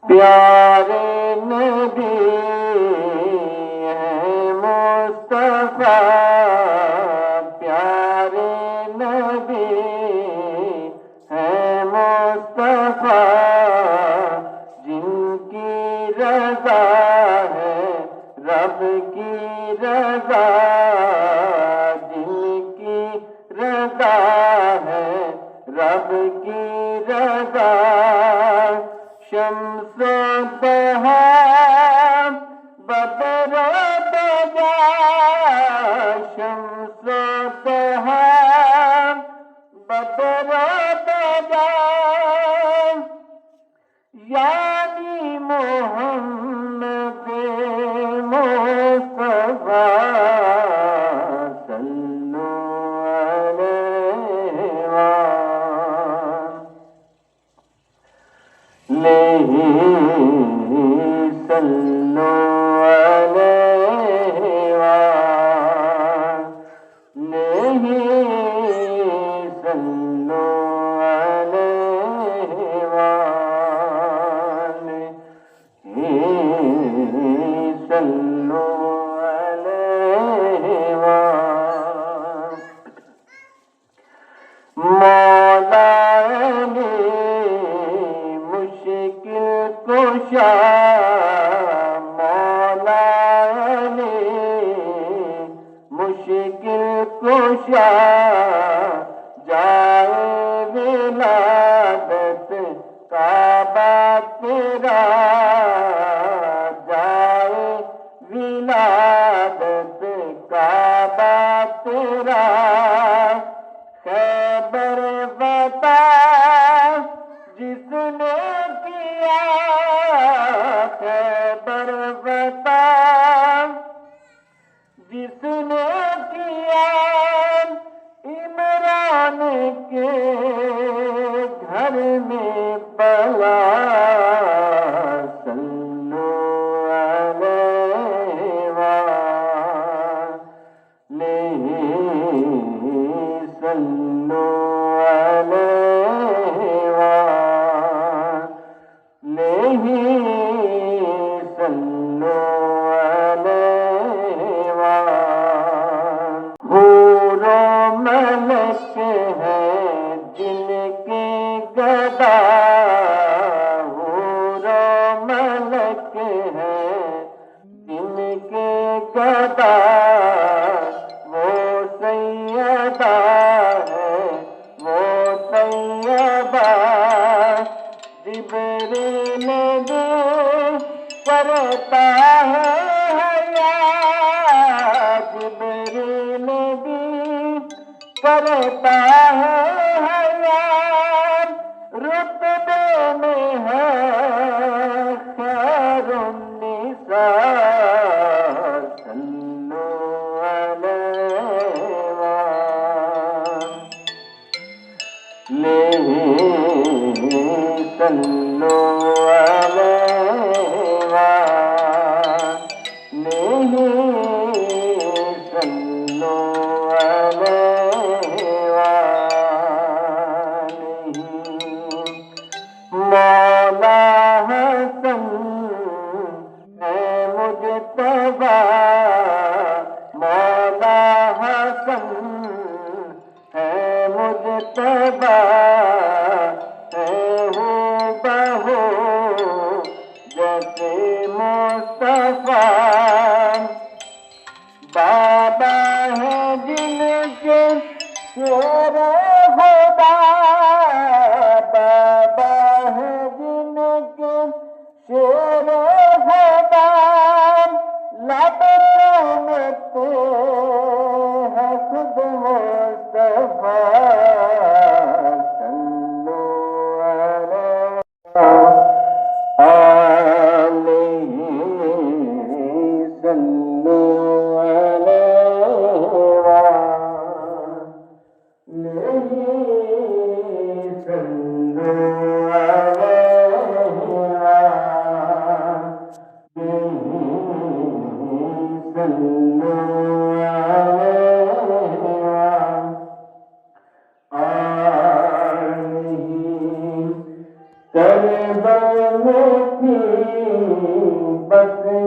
پیارے نبی ہے مصطفیٰ، پیارے نبی ہے مصطفیٰ، جن کی رضا ہے رب کی رضا، جن کی رضا ہے رب کی رضا، شمس بہا بدر بجا، شمس بہا بدر بجا، یعنی محمد مصطفیٰ، صلو علیہ صلو علیہ صلو علیہ صلو علیہ مولا مشکل کشا، مولا مشکل کشا، جائے ولادت کعبہ تیرا، جائے ولادت کعبہ تیرا، خیبر بتا جس نے کیا، خیبر بتا جس نے کیا، عمران کے گھر میں بلا، صلو علیہ صلو علیہ صلو علیہ، حور و ملک ہے جن کے گدا، حور و ملک ہے جن کے گدا، وہ سیدہ ہے وہ طیبہ، جبریل بھی کرتا ہے حیا، جبریل بھی کرتا ہے حیا، رتبے میں ہے خیر النساء، صلو صلو علیہ صلو علیہ، مولا حسن ہے مجتبی، مولا حسن ہے مجتبی، جیسے مصطفیٰ، بابا ہے جن کے شیر خدا، بابا ہے جن کے شیر خدا، لب سنتے ہیں خود مصطفیٰ، صلو علیہ صلوا عليه کربلا میں تھی بس